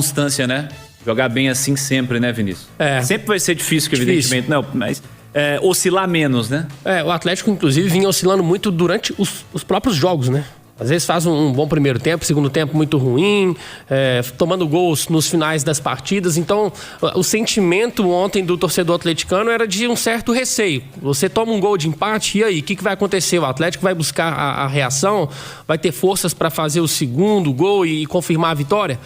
constância, né? Jogar bem assim sempre, né, Vinícius? Sempre vai ser difícil, evidentemente, não, mas oscilar menos, né? O Atlético, inclusive, vinha oscilando muito durante os próprios jogos, né? Às vezes faz um bom primeiro tempo, segundo tempo muito ruim, tomando gols nos finais das partidas. Então, o sentimento ontem do torcedor atleticano era de um certo receio. Você toma um gol de empate, e aí? O que vai acontecer? O Atlético vai buscar a reação? Vai ter forças para fazer o segundo gol e confirmar a vitória?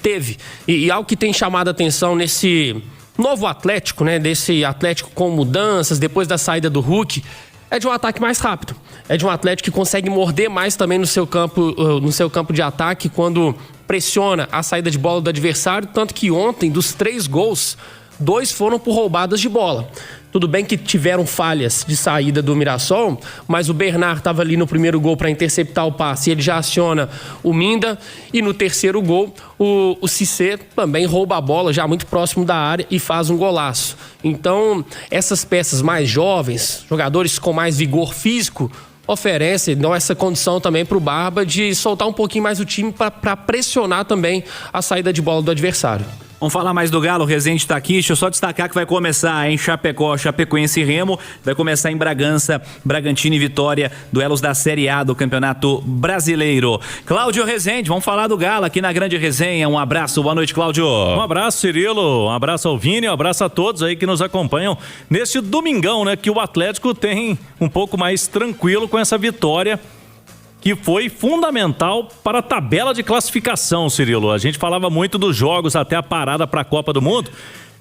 Teve. E algo que tem chamado a atenção nesse novo Atlético, né? Desse Atlético com mudanças, depois da saída do Hulk, é de um ataque mais rápido. É de um Atlético que consegue morder mais também no seu campo de ataque quando pressiona a saída de bola do adversário. Tanto que ontem, dos 3 gols, 2 foram por roubadas de bola. Tudo bem que tiveram falhas de saída do Mirassol, mas o Bernard estava ali no primeiro gol para interceptar o passe e ele já aciona o Minda. E no terceiro gol, o Cissé também rouba a bola já muito próximo da área e faz um golaço. Então, essas peças mais jovens, jogadores com mais vigor físico, dão essa condição também para o Barba de soltar um pouquinho mais o time para pressionar também a saída de bola do adversário. Vamos falar mais do Galo, o Rezende tá aqui. Deixa eu só destacar que vai começar em Chapecó, Chapecoense e Remo. Vai começar em Bragança, Bragantino e Vitória. Duelos da Série A do Campeonato Brasileiro. Cláudio Rezende, vamos falar do Galo aqui na Grande Resenha. Um abraço, boa noite, Cláudio. Um abraço, Cirilo. Um abraço ao Vini, um abraço a todos aí que nos acompanham neste domingão, né? Que o Atlético tem um pouco mais tranquilo com essa vitória, que foi fundamental para a tabela de classificação, Cirilo. A gente falava muito dos jogos até a parada para a Copa do Mundo.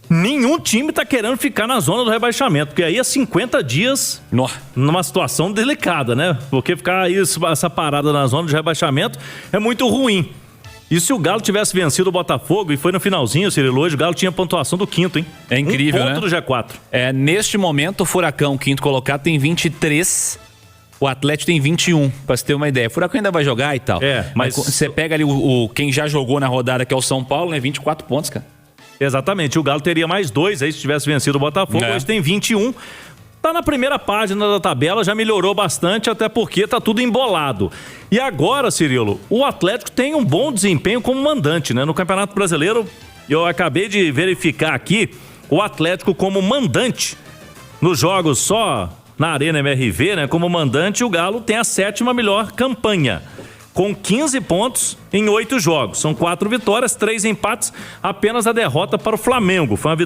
Nenhum time está querendo ficar na zona do rebaixamento, porque aí é 50 dias numa situação delicada, né? Porque ficar aí essa parada na zona de rebaixamento é muito ruim. E se o Galo tivesse vencido o Botafogo e foi no finalzinho, Cirilo, hoje o Galo tinha pontuação do 5º, hein? É incrível, ponto, né? do G4. Neste momento, o Furacão, 5º colocado, tem 23. O Atlético tem 21, pra você ter uma ideia. O Furacão ainda vai jogar e tal. Mas você pega ali quem já jogou na rodada, que é o São Paulo, né? 24 pontos, cara. Exatamente. O Galo teria mais 2 aí se tivesse vencido o Botafogo. Hoje tem 21. Tá na primeira página da tabela, já melhorou bastante, até porque tá tudo embolado. E agora, Cirilo, o Atlético tem um bom desempenho como mandante, né? No Campeonato Brasileiro, eu acabei de verificar aqui, o Atlético como mandante nos jogos só na Arena MRV, né? Como mandante, o Galo tem a 7ª melhor campanha, com 15 pontos em 8 jogos. São 4 vitórias, 3 empates, apenas a derrota para o Flamengo. Foi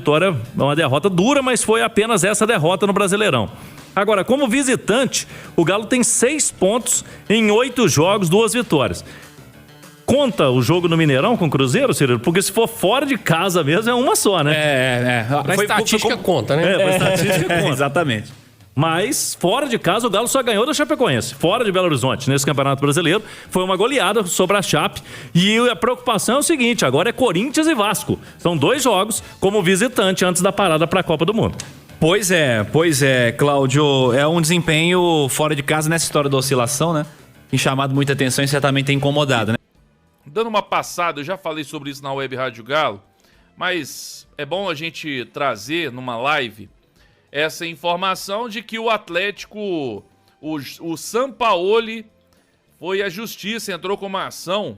uma derrota dura, mas foi apenas essa derrota no Brasileirão. Agora, como visitante, o Galo tem 6 pontos em 8 jogos, 2 vitórias. Conta o jogo no Mineirão com o Cruzeiro, Cirilo? Porque se for fora de casa mesmo, é uma só, né? Pra estatística conta, né? Pra estatística conta. Exatamente. Mas, fora de casa, o Galo só ganhou da Chapecoense, fora de Belo Horizonte, nesse Campeonato Brasileiro. Foi uma goleada sobre a Chape. E a preocupação é o seguinte, agora é Corinthians e Vasco. São 2 jogos como visitante antes da parada para a Copa do Mundo. Pois é, Cláudio. É um desempenho fora de casa nessa história da oscilação, né? Tem chamado muita atenção e certamente tem incomodado, né? Dando uma passada, eu já falei sobre isso na Web Rádio Galo, mas é bom a gente trazer numa live essa informação de que o Atlético, o Sampaoli, foi à justiça, entrou com uma ação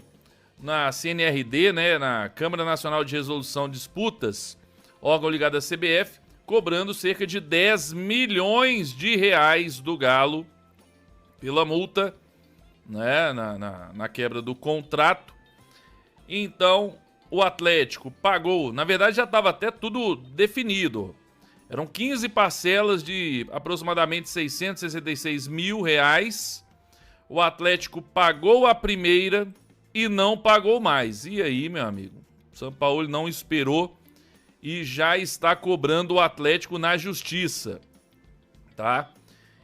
na CNRD, né, na Câmara Nacional de Resolução de Disputas, órgão ligado à CBF, cobrando cerca de 10 milhões de reais do Galo pela multa, né, na quebra do contrato. Então, o Atlético pagou, na verdade já estava até tudo definido. Eram 15 parcelas de aproximadamente 666 mil reais. O Atlético pagou a primeira e não pagou mais. E aí, meu amigo? O Sampaoli não esperou e já está cobrando o Atlético na justiça, tá?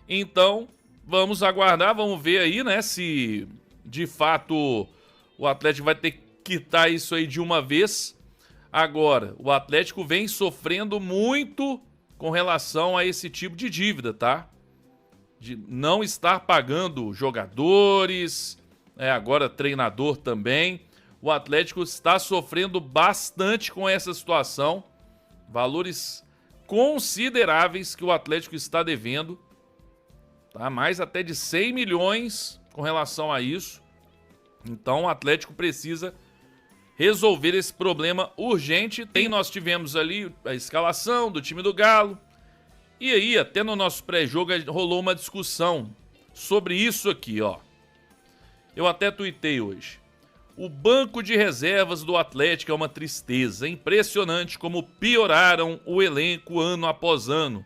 Então, vamos aguardar, vamos ver aí, né, se de fato o Atlético vai ter que quitar isso aí de uma vez. Agora, o Atlético vem sofrendo muito com relação a esse tipo de dívida, tá? De não estar pagando jogadores, agora treinador também. O Atlético está sofrendo bastante com essa situação. Valores consideráveis que o Atlético está devendo, tá? Mais até de 100 milhões com relação a isso. Então o Atlético precisa resolver esse problema urgente. Nós tivemos ali a escalação do time do Galo. E aí, até no nosso pré-jogo, rolou uma discussão sobre isso aqui, ó. Eu até tuitei hoje. O banco de reservas do Atlético é uma tristeza. É impressionante como pioraram o elenco ano após ano.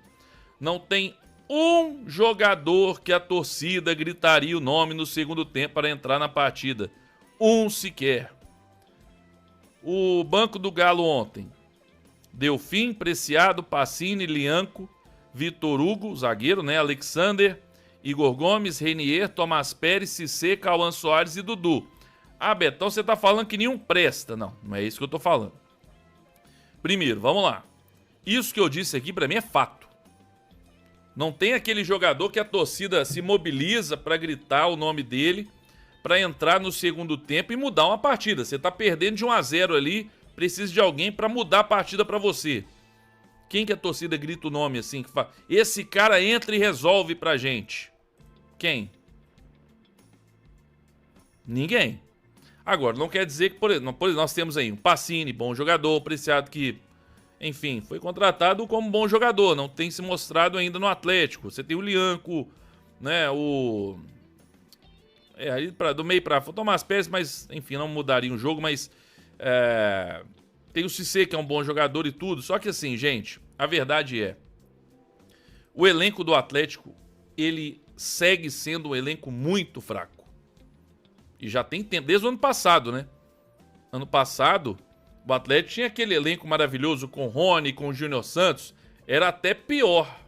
Não tem um jogador que a torcida gritaria o nome no segundo tempo para entrar na partida. Um sequer. O banco do Galo ontem. Delfim, Preciado, Pacini, Lianco, Vitor Hugo, zagueiro, né? Alexander, Igor Gomes, Renier, Tomás Pérez, Cissé, Cauã Soares e Dudu. Ah, Betão, você tá falando que nenhum presta. Não, não é isso que eu tô falando. Primeiro, vamos lá. Isso que eu disse aqui pra mim é fato. Não tem aquele jogador que a torcida se mobiliza pra gritar o nome dele, pra entrar no segundo tempo e mudar uma partida. Você tá perdendo de 1-0 ali, precisa de alguém pra mudar a partida pra você. Quem que a torcida grita o nome assim? Que fala, esse cara entra e resolve pra gente. Quem? Ninguém. Agora, não quer dizer que, por exemplo, nós temos aí um Pacini, bom jogador, Preciado que, enfim, foi contratado como bom jogador, não tem se mostrado ainda no Atlético. Você tem o Lianco, né, aí do meio pra Tomás Pérez, mas, enfim, não mudaria o jogo, mas tem o Cissé, que é um bom jogador e tudo. Só que assim, gente, a verdade é, o elenco do Atlético, ele segue sendo um elenco muito fraco. E já tem tempo, desde o ano passado, né? Ano passado, o Atlético tinha aquele elenco maravilhoso com Rony, com o Júnior Santos. Era até pior.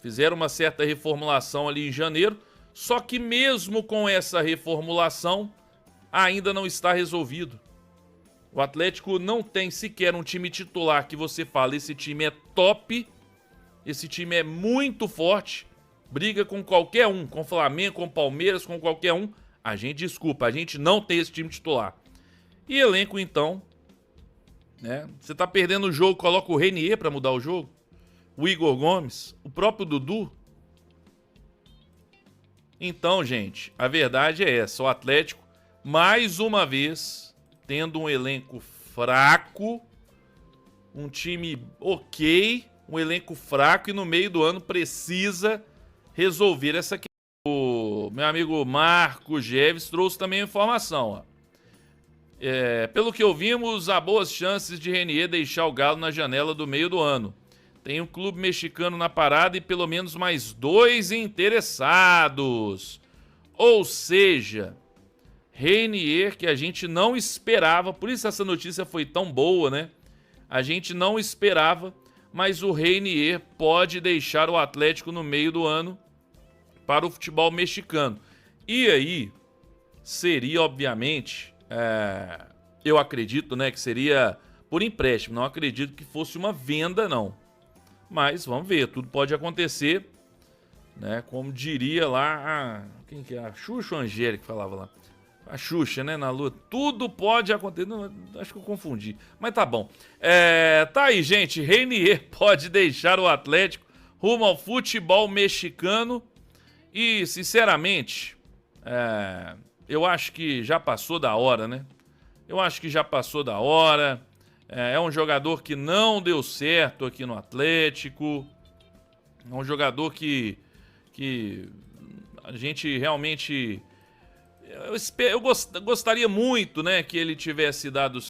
Fizeram uma certa reformulação ali em janeiro. Só que mesmo com essa reformulação, ainda não está resolvido. O Atlético não tem sequer um time titular que você fala, esse time é top, esse time é muito forte. Briga com qualquer um, com Flamengo, com Palmeiras, com qualquer um. A gente não tem esse time titular. E elenco, então, né? Você tá perdendo o jogo, coloca o Renier pra mudar o jogo. O Igor Gomes, o próprio Dudu. Então, gente, a verdade é essa. O Atlético, mais uma vez, tendo um elenco fraco, um time ok, um elenco fraco e no meio do ano precisa resolver essa questão. O meu amigo Marco Geves trouxe também a informação. Ó. Pelo que ouvimos, há boas chances de Renier deixar o Galo na janela do meio do ano. Tem um clube mexicano na parada e pelo menos mais 2 interessados. Ou seja, Renier, que a gente não esperava, por isso essa notícia foi tão boa, né? A gente não esperava, mas o Renier pode deixar o Atlético no meio do ano para o futebol mexicano. E aí, seria, obviamente, eu acredito, né, que seria por empréstimo. Não acredito que fosse uma venda, não. Mas vamos ver, tudo pode acontecer, né? Como diria lá, quem que é? A Xuxa ou a Angélica que falava lá? A Xuxa, né, na lua. Tudo pode acontecer. Não, acho que eu confundi. Mas tá bom. Tá aí, gente. Renier pode deixar o Atlético rumo ao futebol mexicano. E, sinceramente, eu acho que já passou da hora, né? Eu acho que já passou da hora. É um jogador que não deu certo aqui no Atlético. É um jogador que a gente realmente... Eu gostaria muito, né, que ele tivesse dado